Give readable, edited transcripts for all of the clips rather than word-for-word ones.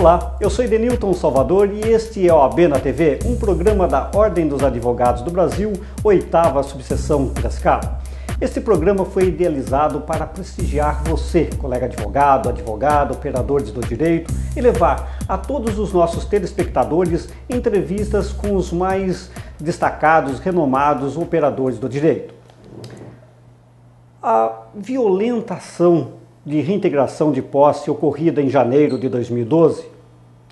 Olá, eu sou Edenilton Salvador e este é o AB na TV, um programa da Ordem dos Advogados do Brasil, 8ª Subseção Piracicaba. Este programa foi idealizado para prestigiar você, colega advogado, operadores do direito, e levar a todos os nossos telespectadores entrevistas com os mais destacados, renomados operadores do direito. A violenta ação de reintegração de posse ocorrida em janeiro de 2012,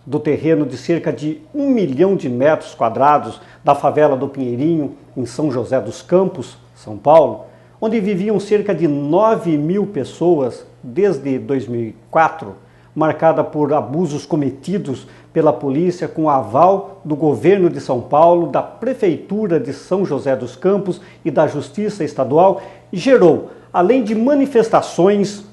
do terreno de cerca de 1 milhão de metros quadrados da favela do Pinheirinho, em São José dos Campos, São Paulo, onde viviam cerca de 9 mil pessoas desde 2004, marcada por abusos cometidos pela polícia com aval do governo de São Paulo, da Prefeitura de São José dos Campos e da Justiça Estadual, gerou, além de manifestações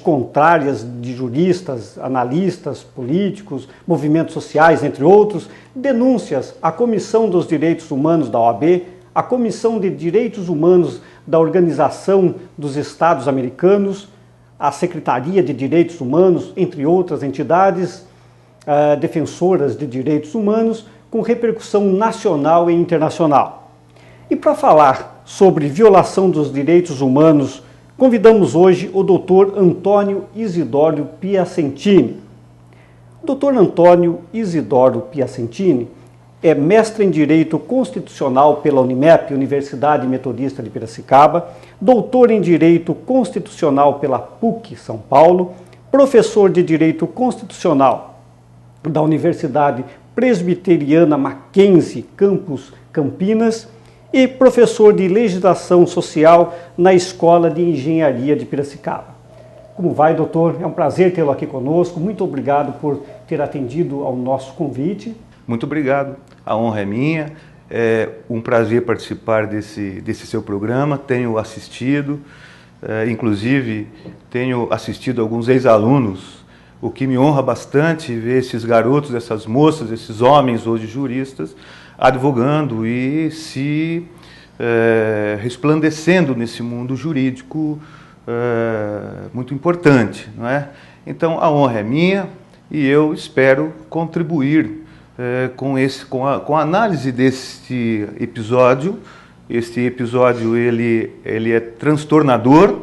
contrárias de juristas, analistas, políticos, movimentos sociais, entre outros, denúncias à Comissão dos Direitos Humanos da OAB, à Comissão de Direitos Humanos da Organização dos Estados Americanos, à Secretaria de Direitos Humanos, entre outras entidades defensoras de direitos humanos, com repercussão nacional e internacional. E para falar sobre violação dos direitos humanos, convidamos hoje o Dr. Antônio Isidoro Piacentini. O Dr. Antônio Isidoro Piacentini é mestre em Direito Constitucional pela Unimep, Universidade Metodista de Piracicaba, doutor em Direito Constitucional pela PUC São Paulo, professor de Direito Constitucional da Universidade Presbiteriana Mackenzie, Campus Campinas, e professor de Legislação Social na Escola de Engenharia de Piracicaba. Como vai, doutor? É um prazer tê-lo aqui conosco. Muito obrigado por ter atendido ao nosso convite. Muito obrigado. A honra é minha. É um prazer participar desse seu programa. Tenho assistido, inclusive tenho assistido alguns ex-alunos, o que me honra bastante ver esses garotos, essas moças, esses homens hoje juristas, advogando e se resplandecendo nesse mundo jurídico muito importante, não é? Então a honra é minha e eu espero contribuir com a análise deste episódio. Este episódio ele é transtornador,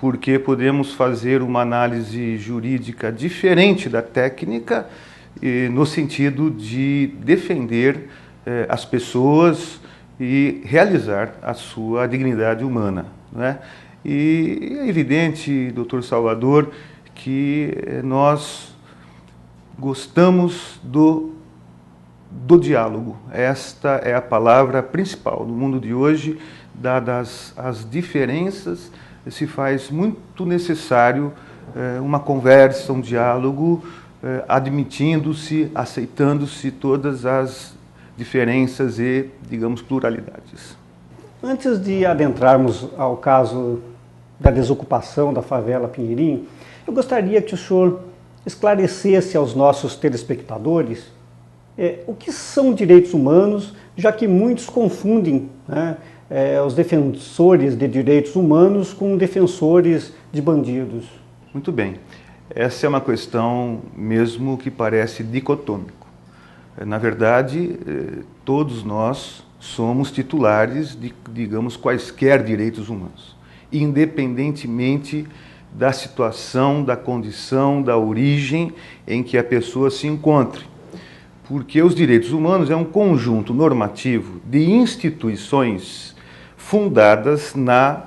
porque podemos fazer uma análise jurídica diferente da técnica, no sentido de defender as pessoas e realizar a sua dignidade humana, não é? E é evidente, doutor Salvador, que nós gostamos do diálogo. Esta é a palavra principal no mundo de hoje. Dadas as diferenças, se faz muito necessário uma conversa, um diálogo, admitindo-se, aceitando-se todas as diferenças e, digamos, pluralidades. Antes de adentrarmos ao caso da desocupação da favela Pinheirinho, eu gostaria que o senhor esclarecesse aos nossos telespectadores o que são direitos humanos, já que muitos confundem, né, os defensores de direitos humanos com defensores de bandidos. Muito bem. Essa é uma questão mesmo que parece dicotômico. Na verdade, todos nós somos titulares de, digamos, quaisquer direitos humanos, independentemente da situação, da condição, da origem em que a pessoa se encontre. Porque os direitos humanos é um conjunto normativo de instituições fundadas na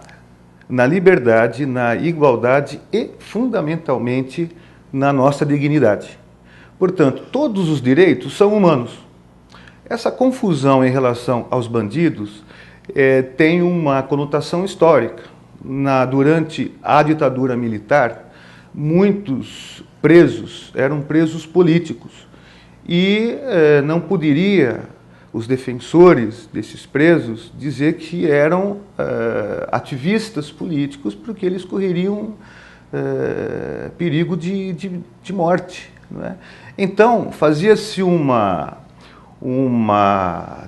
liberdade, na igualdade e, fundamentalmente, na nossa dignidade. Portanto, todos os direitos são humanos. Essa confusão em relação aos bandidos tem uma conotação histórica. Durante a ditadura militar, muitos presos eram presos políticos e não poderia os defensores desses presos dizer que eram ativistas políticos, porque eles correriam perigo de morte, não é? Então, fazia-se uma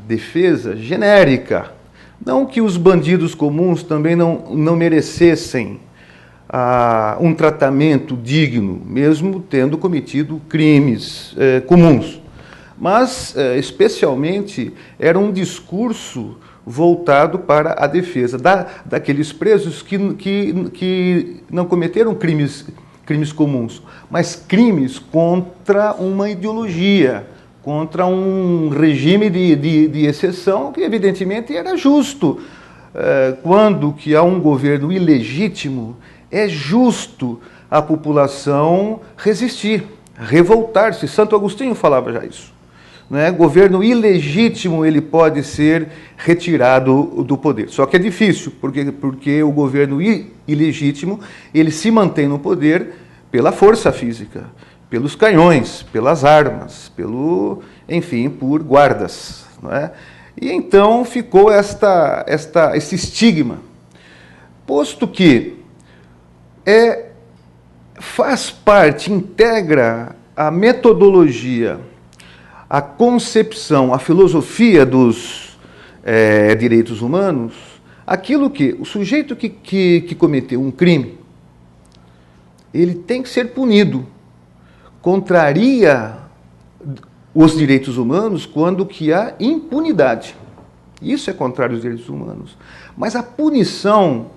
defesa genérica. Não que os bandidos comuns também não merecessem um tratamento digno, mesmo tendo cometido crimes comuns. Mas, especialmente, era um discurso voltado para a defesa daqueles presos que não cometeram crimes comuns, mas crimes contra uma ideologia, contra um regime de exceção que, evidentemente, era justo. Quando que há um governo ilegítimo, é justo a população resistir, revoltar-se. Santo Agostinho falava já isso. Né? Governo ilegítimo, ele pode ser retirado do poder. Só que é difícil, porque o governo ilegítimo, ele se mantém no poder pela força física, pelos canhões, pelas armas, enfim, por guardas. Não é? E então ficou esse estigma. Posto que faz parte, integra a metodologia, a concepção, a filosofia dos direitos humanos, aquilo que o sujeito que cometeu um crime, ele tem que ser punido. Contraria os direitos humanos quando que há impunidade. Isso é contrário aos direitos humanos. Mas a punição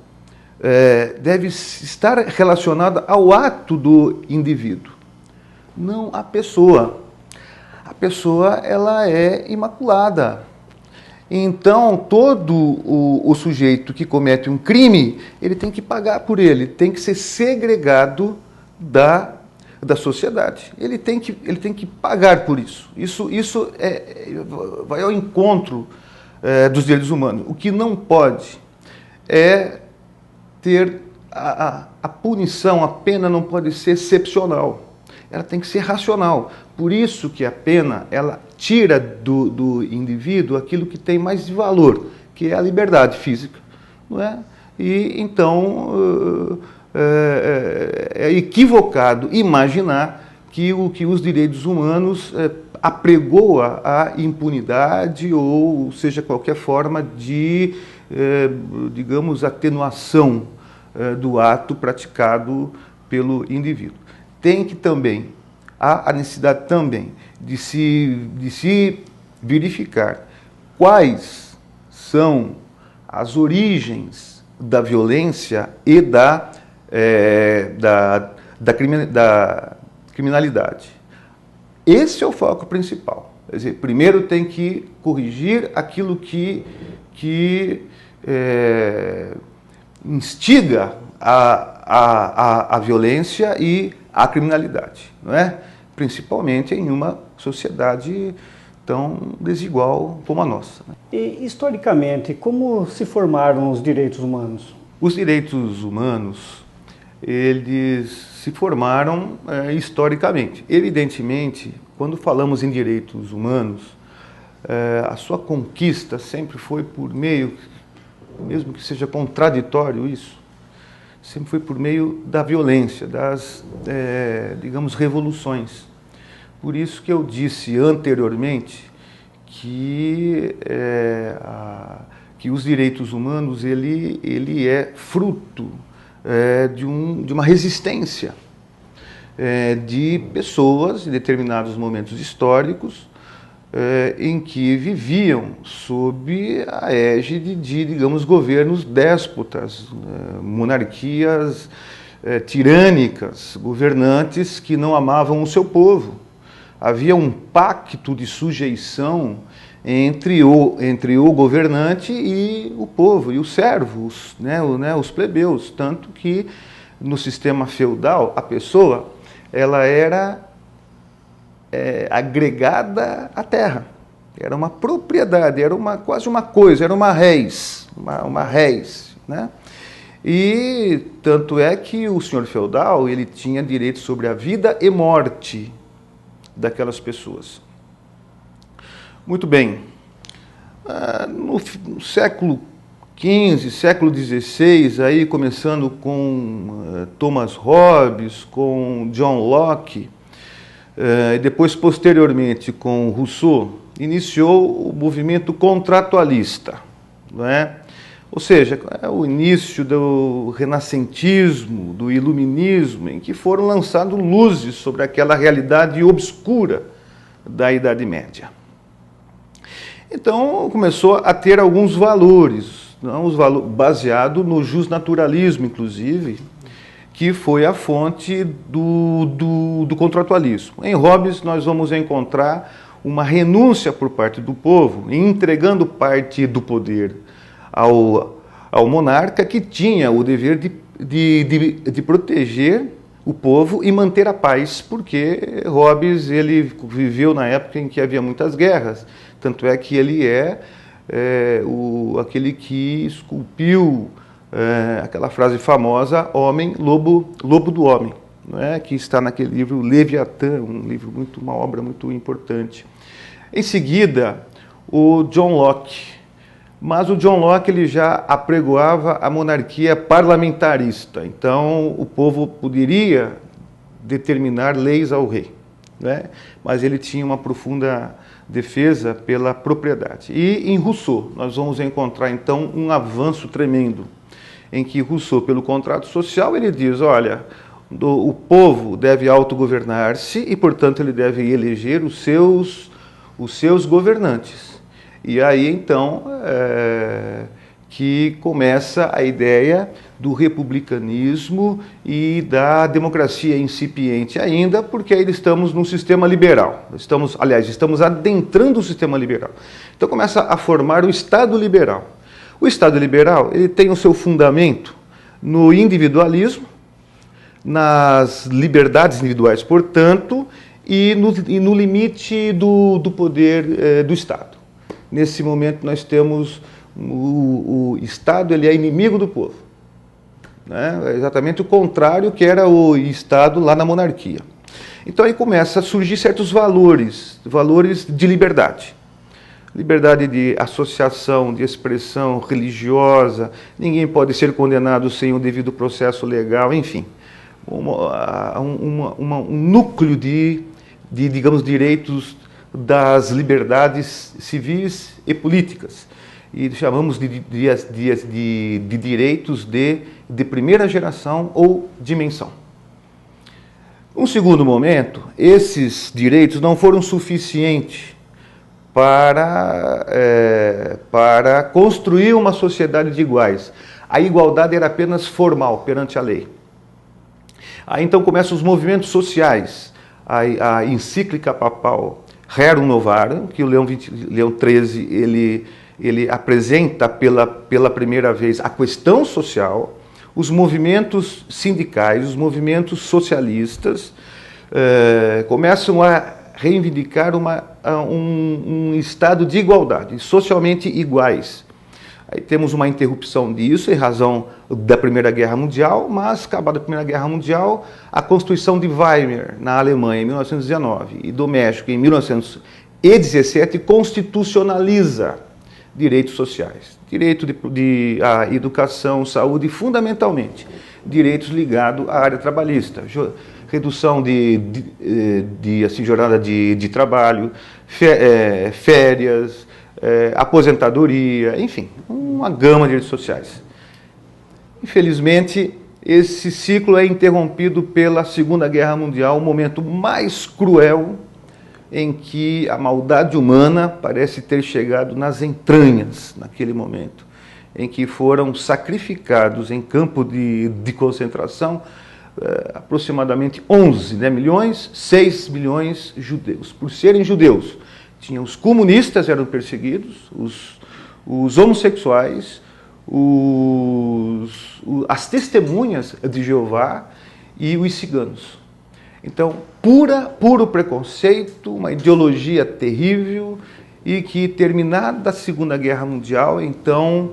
deve estar relacionada ao ato do indivíduo, não à pessoa. A pessoa, ela é imaculada. Então, todo o sujeito que comete um crime, ele tem que pagar por ele, tem que ser segregado da sociedade. Ele tem que pagar por isso. Isso vai ao encontro dos direitos humanos. O que não pode é ter a punição, a pena não pode ser excepcional. Ela tem que ser racional. Por isso que a pena, ela tira do indivíduo aquilo que tem mais de valor, que é a liberdade física. Não é? E então é equivocado imaginar que os direitos humanos apregoa a impunidade ou seja qualquer forma de, digamos, atenuação do ato praticado pelo indivíduo. Tem que também, há a necessidade também de se verificar quais são as origens da violência e da criminalidade. Esse é o foco principal. Quer dizer, primeiro tem que corrigir aquilo que instiga a violência e a criminalidade, não é? Principalmente em uma sociedade tão desigual como a nossa. Né? E, historicamente, como se formaram os direitos humanos? Os direitos humanos, eles se formaram historicamente. Evidentemente, quando falamos em direitos humanos, a sua conquista sempre foi por meio, mesmo que seja contraditório isso, sempre foi por meio da violência, das, digamos, revoluções. Por isso que eu disse anteriormente que os direitos humanos ele é fruto de uma resistência de pessoas em determinados momentos históricos em que viviam sob a égide de, digamos, governos déspotas, monarquias tirânicas, governantes que não amavam o seu povo. Havia um pacto de sujeição entre o governante e o povo, e os servos, os plebeus, tanto que no sistema feudal a pessoa ela era agregada à terra, era uma propriedade, era quase uma coisa, era uma res, né? E tanto é que o senhor feudal ele tinha direito sobre a vida e morte daquelas pessoas. Muito bem, no século XV, século XVI, aí começando com Thomas Hobbes, com John Locke, e depois posteriormente com Rousseau, iniciou o movimento contratualista, não é? Ou seja, é o início do renascentismo, do iluminismo, em que foram lançando luzes sobre aquela realidade obscura da Idade Média. Então começou a ter alguns valores, baseado no justnaturalismo, inclusive, que foi a fonte do contratualismo. Em Hobbes nós vamos encontrar uma renúncia por parte do povo, entregando parte do poder ao monarca, que tinha o dever de proteger o povo e manter a paz, porque Hobbes ele viveu na época em que havia muitas guerras, tanto é que ele aquele que esculpiu aquela frase famosa, homem, lobo do homem, não é? Que está naquele livro Leviatã, uma obra muito importante. Em seguida, o John Locke. Mas o John Locke ele já apregoava a monarquia parlamentarista, então o povo poderia determinar leis ao rei, né? Mas ele tinha uma profunda defesa pela propriedade. E em Rousseau nós vamos encontrar então um avanço tremendo, em que Rousseau, pelo contrato social, ele diz, olha, o povo deve autogovernar-se e, portanto, ele deve eleger os seus governantes. E aí, então, que começa a ideia do republicanismo e da democracia incipiente ainda, porque aí estamos num sistema liberal. Estamos adentrando o sistema liberal. Então começa a formar o Estado liberal. O Estado liberal ele tem o seu fundamento no individualismo, nas liberdades individuais, portanto, e no limite do poder do Estado. Nesse momento nós temos o Estado, ele é inimigo do povo, né? É exatamente o contrário que era o Estado lá na monarquia. Então aí começa a surgir certos valores de liberdade. Liberdade de associação, de expressão religiosa, ninguém pode ser condenado sem o devido processo legal, enfim. Um núcleo de, digamos, direitos das liberdades civis e políticas. E chamamos de direitos de primeira geração ou dimensão. Num segundo momento, esses direitos não foram suficientes para construir uma sociedade de iguais. A igualdade era apenas formal perante a lei. Aí então começam os movimentos sociais, a encíclica papal Rerum Novarum, que o Leão XIII ele apresenta pela primeira vez a questão social, os movimentos sindicais, os movimentos socialistas começam a reivindicar um estado de igualdade, socialmente iguais. Aí temos uma interrupção disso em razão da Primeira Guerra Mundial, mas, acabada a Primeira Guerra Mundial, a Constituição de Weimar, na Alemanha, em 1919, e do México, em 1917, constitucionaliza direitos sociais. Direito à educação, saúde, fundamentalmente, direitos ligados à área trabalhista. Redução assim, jornada de trabalho, férias, aposentadoria, enfim, uma gama de direitos sociais. Infelizmente, esse ciclo é interrompido pela Segunda Guerra Mundial, o momento mais cruel em que a maldade humana parece ter chegado nas entranhas, naquele momento, em que foram sacrificados em campo de concentração aproximadamente 11 milhões, 6 milhões de judeus. Por serem judeus, tinham os comunistas eram perseguidos, os homossexuais, as testemunhas de Jeová e os ciganos. Então, puro preconceito, uma ideologia terrível, e que, terminada a Segunda Guerra Mundial, então,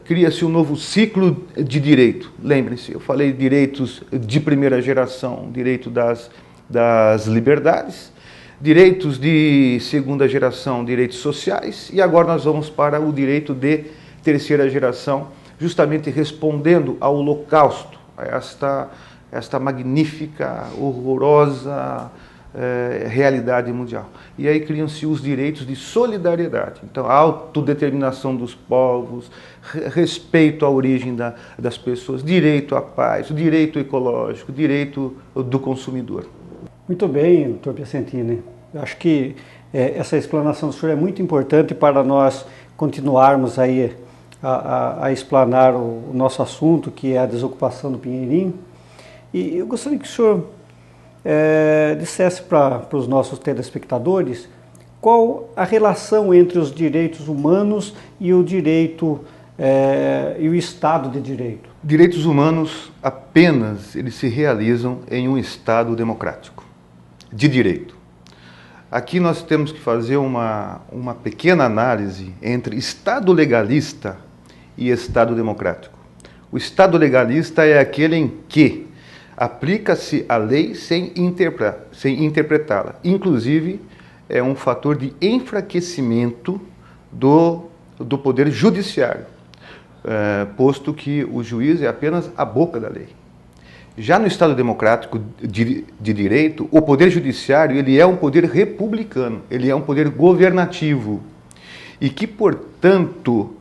cria-se um novo ciclo de direito. Lembrem-se, eu falei de direitos de primeira geração, direito das liberdades, direitos de segunda geração, direitos sociais, e agora nós vamos para o direito de terceira geração, justamente respondendo ao Holocausto, a esta magnífica, horrorosa realidade mundial. E aí criam-se os direitos de solidariedade. Então, a autodeterminação dos povos, respeito à origem das pessoas, direito à paz, direito ecológico, direito do consumidor. Muito bem, doutor Piacentini. Eu acho que essa explanação do senhor é muito importante para nós continuarmos aí a explanar o nosso assunto, que é a desocupação do Pinheirinho. E eu gostaria que o senhor dissesse para os nossos telespectadores qual a relação entre os direitos humanos e o direito e o Estado de Direito. Direitos humanos apenas eles se realizam em um Estado democrático, de direito. Aqui nós temos que fazer uma pequena análise entre Estado legalista e Estado democrático. O Estado legalista é aquele em que aplica-se a lei sem interpretá-la. Inclusive, é um fator de enfraquecimento do poder judiciário, posto que o juiz é apenas a boca da lei. Já no Estado democrático de direito, o poder judiciário ele é um poder republicano, ele é um poder governativo e que, portanto,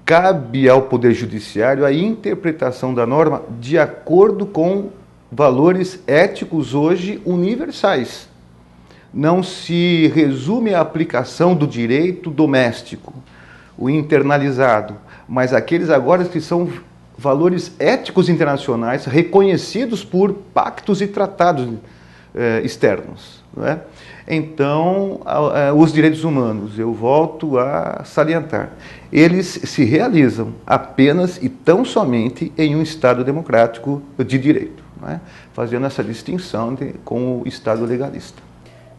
cabe ao poder judiciário a interpretação da norma de acordo com valores éticos hoje universais. Não se resume à aplicação do direito doméstico, o internalizado, mas aqueles agora que são valores éticos internacionais reconhecidos por pactos e tratados externos. Não é? Então, os direitos humanos, eu volto a salientar, eles se realizam apenas e tão somente em um Estado democrático de direito, não é? Fazendo essa distinção com o Estado legalista.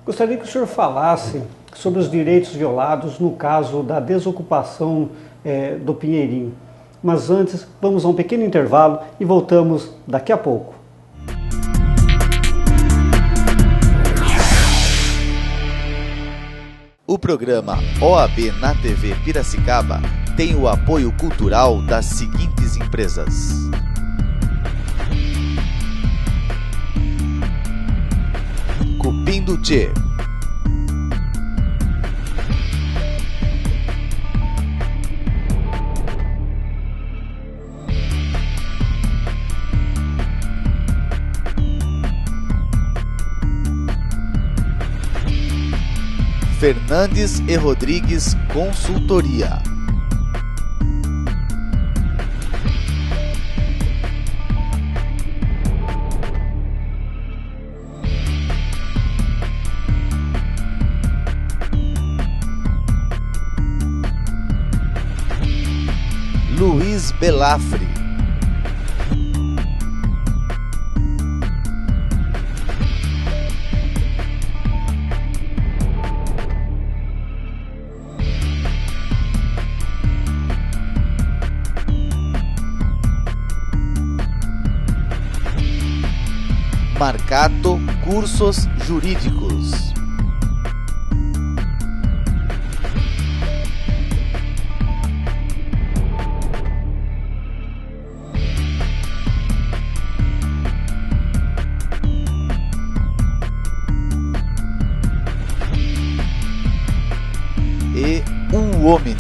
Gostaria que o senhor falasse sobre os direitos violados no caso da desocupação do Pinheirinho. Mas antes, vamos a um pequeno intervalo e voltamos daqui a pouco. O programa OAB na TV Piracicaba tem o apoio cultural das seguintes empresas: Cupim do Tchê, Fernandes e Rodrigues Consultoria, Luiz Belafre, Marcato Cursos Jurídicos, e Omni.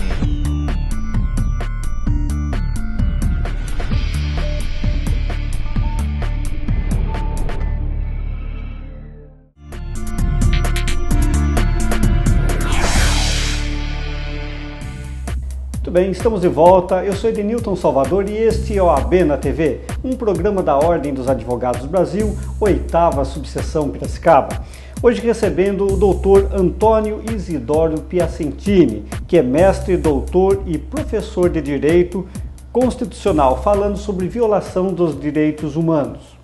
Muito bem, estamos de volta. Eu sou Edenilton Salvador e este é o OAB na TV, um programa da Ordem dos Advogados do Brasil, 8ª Subseção Piracicaba. Hoje recebendo o doutor Antônio Isidoro Piacentini, que é mestre, doutor e professor de Direito Constitucional, falando sobre violação dos direitos humanos.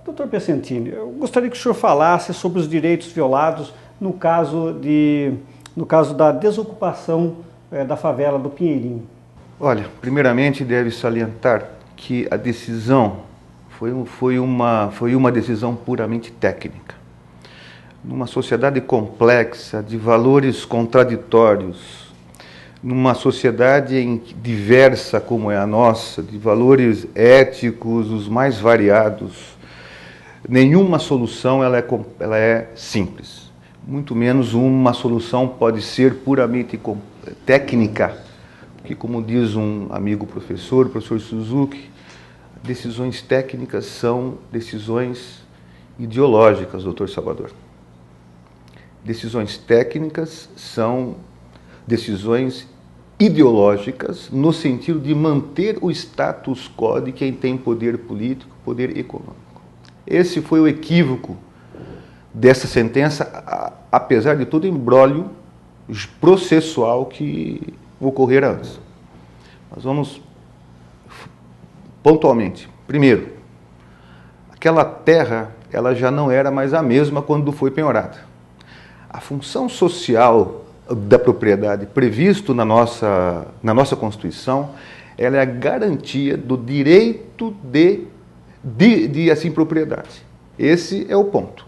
Doutor Piacentini, eu gostaria que o senhor falasse sobre os direitos violados no caso da desocupação da favela do Pinheirinho. Olha, primeiramente deve salientar que a decisão foi uma decisão puramente técnica. Numa sociedade complexa, de valores contraditórios, numa sociedade diversa como é a nossa, de valores éticos os mais variados, nenhuma solução ela é simples. Muito menos uma solução pode ser puramente técnica, porque, como diz um amigo professor, o professor Suzuki, decisões técnicas são decisões ideológicas, doutor Salvador. Decisões técnicas são decisões ideológicas no sentido de manter o status quo de quem tem poder político, poder econômico. Esse foi o equívoco dessa sentença, apesar de todo o imbróglio processual que ocorrera antes. Mas vamos pontualmente. Primeiro, aquela terra ela já não era mais a mesma quando foi penhorada. A função social da propriedade previsto na nossa Constituição, ela é a garantia do direito de assim, propriedade. Esse é o ponto.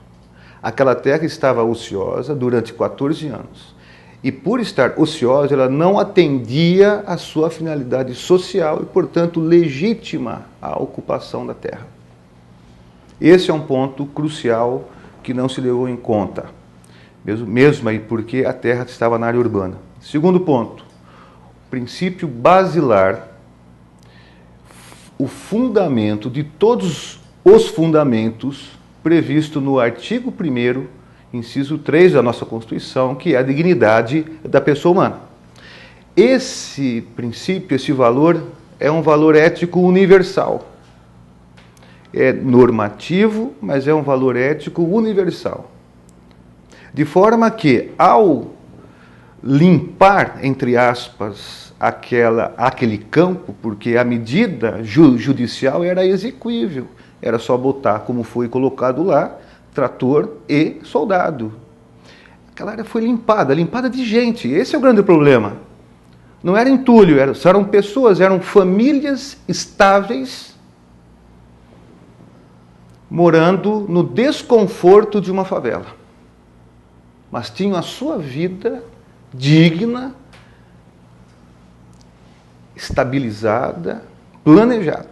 Aquela terra estava ociosa durante 14 anos. E por estar ociosa, ela não atendia à sua finalidade social e, portanto, legítima a ocupação da terra. Esse é um ponto crucial que não se levou em conta, mesmo aí porque a terra estava na área urbana. Segundo ponto, o princípio basilar, o fundamento de todos os fundamentos previsto no artigo 1º, inciso 3 da nossa Constituição, que é a dignidade da pessoa humana. Esse princípio, esse valor, é um valor ético universal. É normativo, mas é um valor ético universal. De forma que, ao limpar, entre aspas, aquele campo, porque a medida judicial era exequível, era só botar como foi colocado lá, trator e soldado. Aquela área foi limpada de gente. Esse é o grande problema. Não era entulho, eram pessoas, eram famílias estáveis morando no desconforto de uma favela. Mas tinham a sua vida digna, estabilizada, planejada.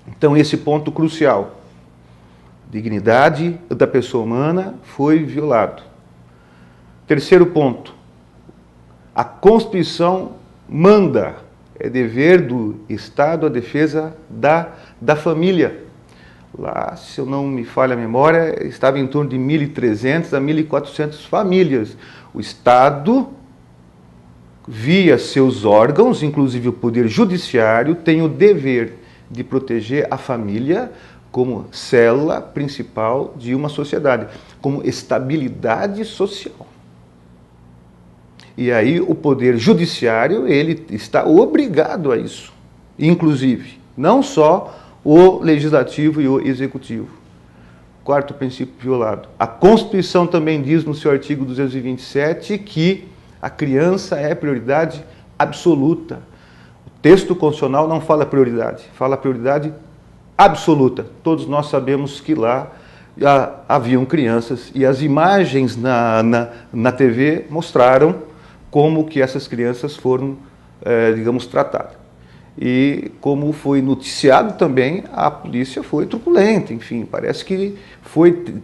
Então, esse ponto crucial. Dignidade da pessoa humana foi violado. Terceiro ponto, a Constituição manda, é dever do Estado a defesa da família. Lá, se eu não me falha a memória, estava em torno de 1.300 a 1.400 famílias. O Estado, via seus órgãos, inclusive o Poder Judiciário, tem o dever de proteger a família como célula principal de uma sociedade, como estabilidade social. E aí o Poder Judiciário, ele está obrigado a isso, inclusive, não só o Legislativo e o Executivo. Quarto princípio violado. A Constituição também diz no seu artigo 227 que a criança é prioridade absoluta. O texto constitucional não fala prioridade, fala prioridade absoluta. Todos nós sabemos que lá haviam crianças e as imagens na TV mostraram como que essas crianças foram, digamos, tratadas. E como foi noticiado também, a polícia foi truculenta, enfim, parece que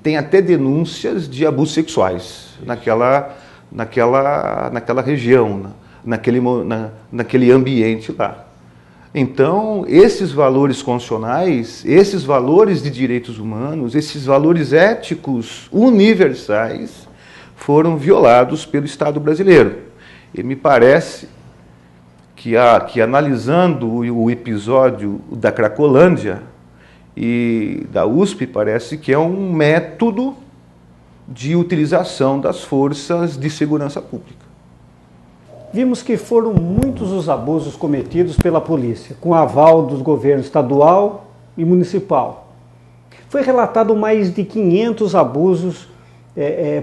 tem até denúncias de abusos sexuais naquela região, naquele ambiente lá. Então, esses valores constitucionais, esses valores de direitos humanos, esses valores éticos universais foram violados pelo Estado brasileiro. E me parece que analisando o episódio da Cracolândia e da USP, parece que é um método de utilização das forças de segurança pública. Vimos que foram muitos os abusos cometidos pela polícia, com aval dos governos estadual e municipal. Foi relatado mais de 500 abusos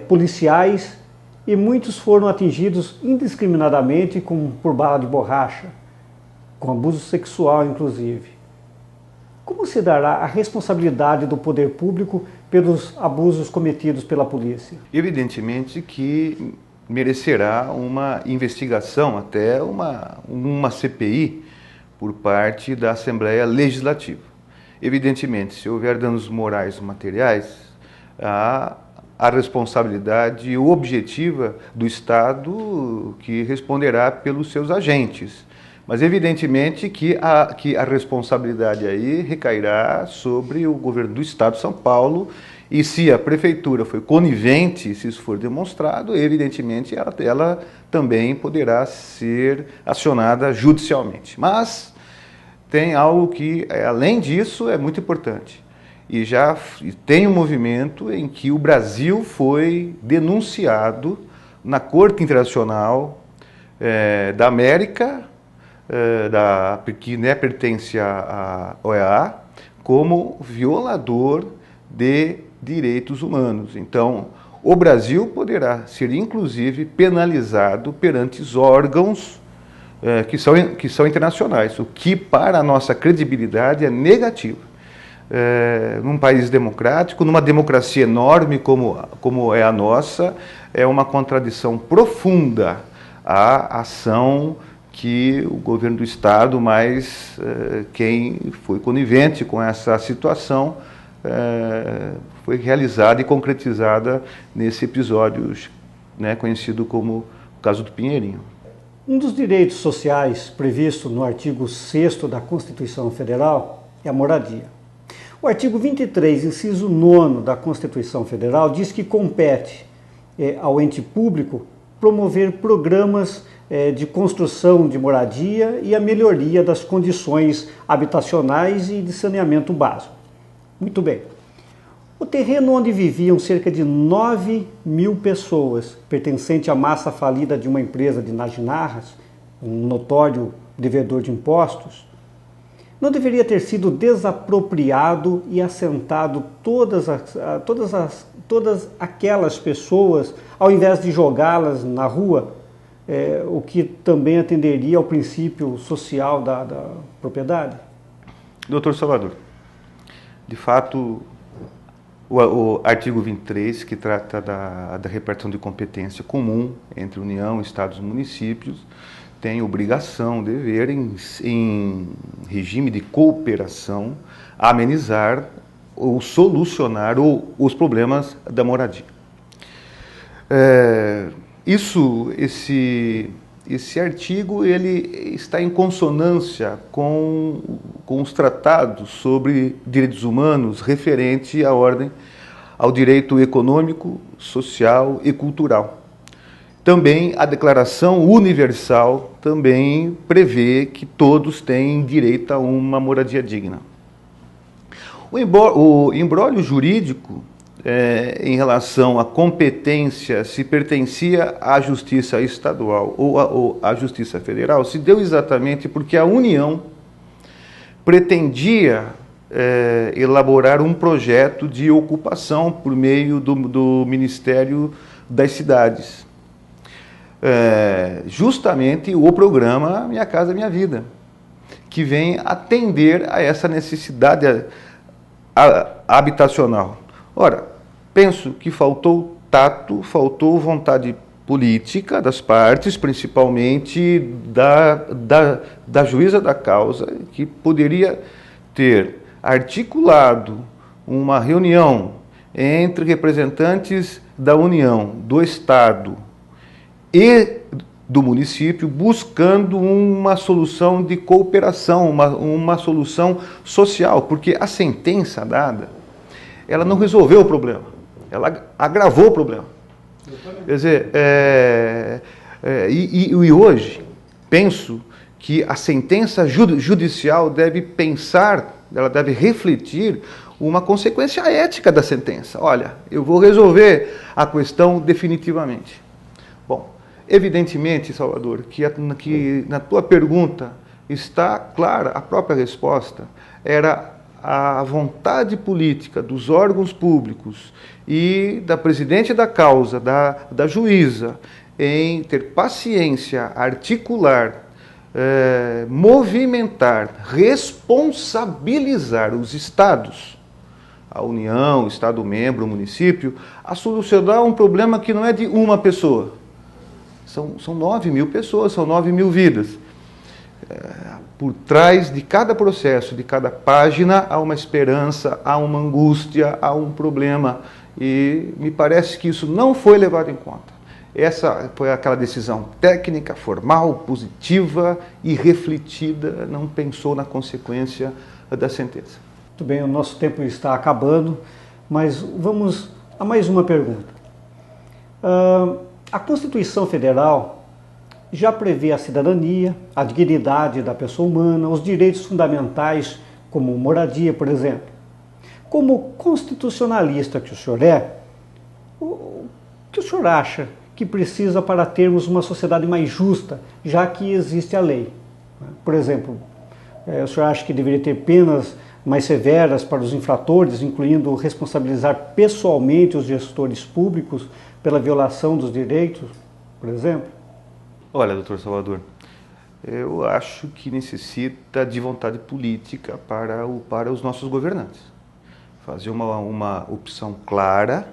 policiais e muitos foram atingidos indiscriminadamente por bala de borracha, com abuso sexual inclusive. Como se dará a responsabilidade do poder público pelos abusos cometidos pela polícia? Evidentemente que merecerá uma investigação, até uma CPI por parte da Assembleia Legislativa. Evidentemente, se houver danos morais ou materiais, a responsabilidade objetiva do Estado que responderá pelos seus agentes. Mas evidentemente que a responsabilidade aí recairá sobre o governo do Estado de São Paulo, e se a prefeitura foi conivente, se isso for demonstrado, evidentemente ela também poderá ser acionada judicialmente. Mas tem algo que, além disso, é muito importante. E já tem um movimento em que o Brasil foi denunciado na Corte Internacional da América, que pertence à OEA, como violador de direitos humanos. Então, o Brasil poderá ser, inclusive, penalizado perante os órgãos que são internacionais, o que, para a nossa credibilidade, é negativo. Num país democrático, numa democracia enorme como é a nossa, é uma contradição profunda a ação que o governo do Estado, mas quem foi conivente com essa situação, foi realizada e concretizada nesse episódio, né, conhecido como o caso do Pinheirinho. Um dos direitos sociais previsto no artigo 6º da Constituição Federal é a moradia. O artigo 23, inciso 9º da Constituição Federal diz que compete ao ente público promover programas de construção de moradia e a melhoria das condições habitacionais e de saneamento básico. Muito bem. O terreno onde viviam cerca de 9.000 pessoas, pertencente à massa falida de uma empresa de Najinarras, um notório devedor de impostos, não deveria ter sido desapropriado e assentado todas aquelas pessoas, ao invés de jogá-las na rua, o que também atenderia ao princípio social da propriedade? Doutor Salvador, de fato, o artigo 23, que trata da repartição de competência comum entre União, Estados e municípios, tem obrigação, dever, em regime de cooperação, amenizar ou solucionar os problemas da moradia. Esse artigo ele está em consonância com os tratados sobre direitos humanos referente ao direito econômico, social e cultural. Também a Declaração Universal também prevê que todos têm direito a uma moradia digna. O imbróglio jurídico em relação à competência, se pertencia à Justiça Estadual ou à Justiça Federal, se deu exatamente porque a União pretendia elaborar um projeto de ocupação por meio do Ministério das Cidades. Justamente o programa Minha Casa Minha Vida, que vem atender a essa necessidade habitacional. Ora, penso que faltou tato, faltou vontade política das partes, principalmente da juíza da causa, que poderia ter articulado uma reunião entre representantes da União, do Estado e do município, buscando uma solução de cooperação, uma solução social, porque a sentença dada, ela não resolveu o problema, ela agravou o problema. Quer dizer, e hoje, penso que a sentença judicial deve pensar, ela deve refletir uma consequência ética da sentença. Olha, eu vou resolver a questão definitivamente. Bom, evidentemente, Salvador, que na tua pergunta está clara a própria resposta, era a vontade política dos órgãos públicos e da presidente da causa, da juíza, em ter paciência, articular, movimentar, responsabilizar os estados, a União, o Estado-membro, o município, a solucionar um problema que não é de uma pessoa. São 9.000 pessoas, são 9.000 vidas. Por trás de cada processo, de cada página, há uma esperança, há uma angústia, há um problema. E me parece que isso não foi levado em conta. Essa foi aquela decisão técnica, formal, positiva e refletida, não pensou na consequência da sentença. Muito bem, o nosso tempo está acabando, mas vamos a mais uma pergunta. A Constituição Federal já prevê a cidadania, a dignidade da pessoa humana, os direitos fundamentais, como moradia, por exemplo. Como constitucionalista que o senhor é, o que o senhor acha que precisa para termos uma sociedade mais justa, já que existe a lei? Por exemplo, o senhor acha que deveria ter penas mais severas para os infratores, incluindo responsabilizar pessoalmente os gestores públicos pela violação dos direitos, por exemplo? Olha, doutor Salvador, eu acho que necessita de vontade política para os nossos governantes. Fazer uma opção clara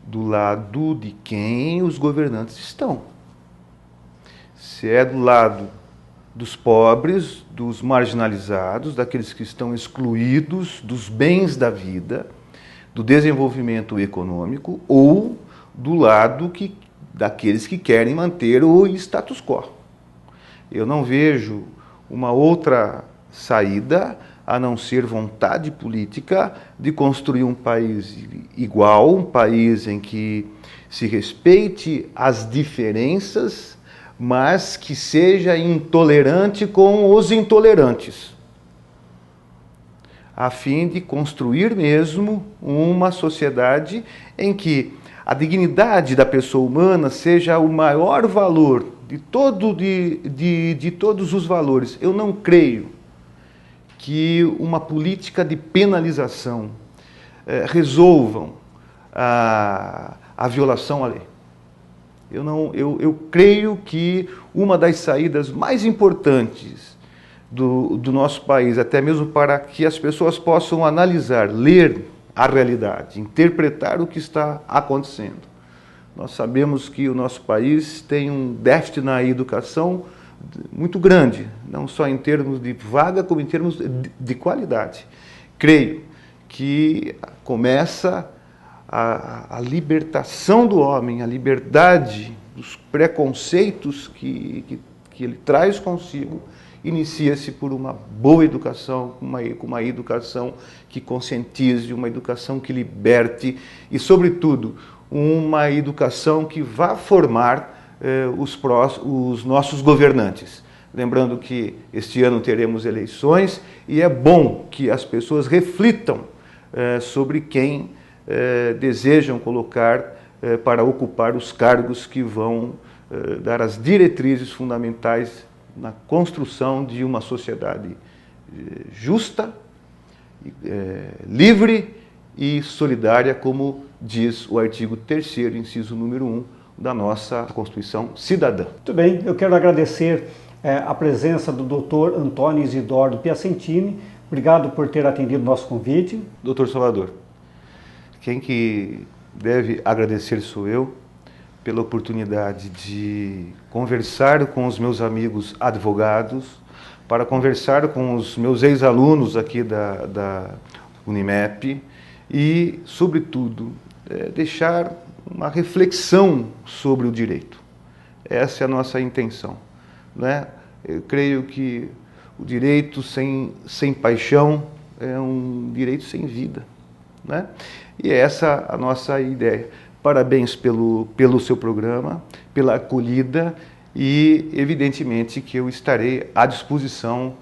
do lado de quem os governantes estão. Se é do lado dos pobres, dos marginalizados, daqueles que estão excluídos dos bens da vida, do desenvolvimento econômico, ou do lado daqueles que querem manter o status quo. Eu não vejo uma outra saída a não ser vontade política de construir um país igual, um país em que se respeite as diferenças, mas que seja intolerante com os intolerantes, a fim de construir mesmo uma sociedade em que a dignidade da pessoa humana seja o maior valor de todos os valores. Eu não creio que uma política de penalização resolvam a violação à lei. Eu creio que uma das saídas mais importantes do nosso país, até mesmo para que as pessoas possam analisar, ler a realidade, interpretar o que está acontecendo. Nós sabemos que o nosso país tem um déficit na educação muito grande, não só em termos de vaga, como em termos de qualidade. Creio que começa a libertação do homem, a liberdade dos preconceitos que ele traz consigo, inicia-se por uma boa educação, uma educação que conscientize, uma educação que liberte e, sobretudo, uma educação que vá formar os nossos governantes. Lembrando que este ano teremos eleições e é bom que as pessoas reflitam sobre quem desejam colocar para ocupar os cargos que vão dar as diretrizes fundamentais na construção de uma sociedade justa, livre e solidária, como diz o artigo 3º, inciso número 1 da nossa Constituição Cidadã. Muito bem, eu quero agradecer a presença do Dr. Antônio Isidoro Piacentini. Obrigado por ter atendido o nosso convite. Doutor Salvador, quem que deve agradecer sou eu, pela oportunidade de conversar com os meus amigos advogados, para conversar com os meus ex-alunos aqui da Unimep e, sobretudo, deixar uma reflexão sobre o direito. Essa é a nossa intenção, né? Eu creio que o direito sem paixão é um direito sem vida, né? E essa é a nossa ideia. Parabéns pelo seu programa, pela acolhida e, evidentemente, que eu estarei à disposição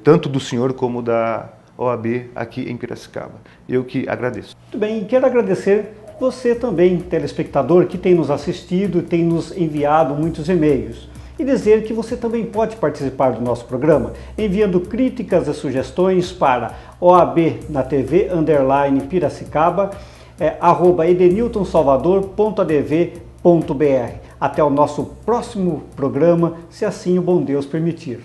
tanto do senhor como da OAB aqui em Piracicaba. Eu que agradeço. Muito bem, quero agradecer você também, telespectador, que tem nos assistido e tem nos enviado muitos e-mails. E dizer que você também pode participar do nosso programa, enviando críticas e sugestões para oabnatv_piracicaba, @edeniltonsalvador.adv.br. Até o nosso próximo programa, se assim o bom Deus permitir.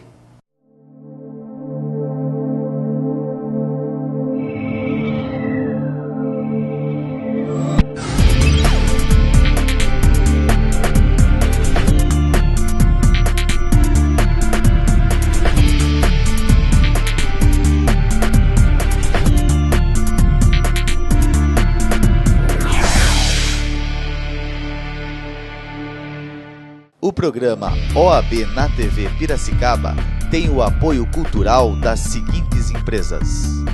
O programa OAB na TV Piracicaba tem o apoio cultural das seguintes empresas: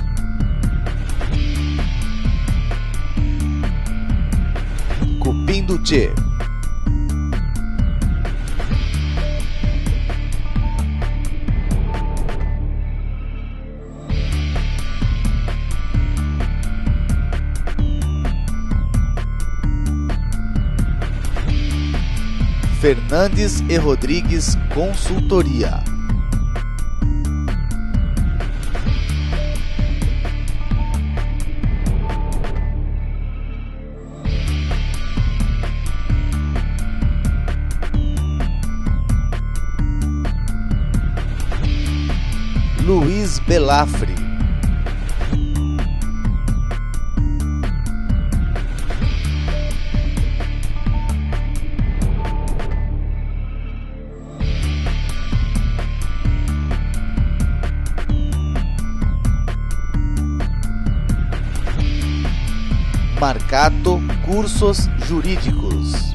Cupim do Tchê, Fernandes e Rodrigues Consultoria, Luiz Belafre, Marcato Cursos Jurídicos,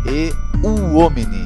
e o Omni.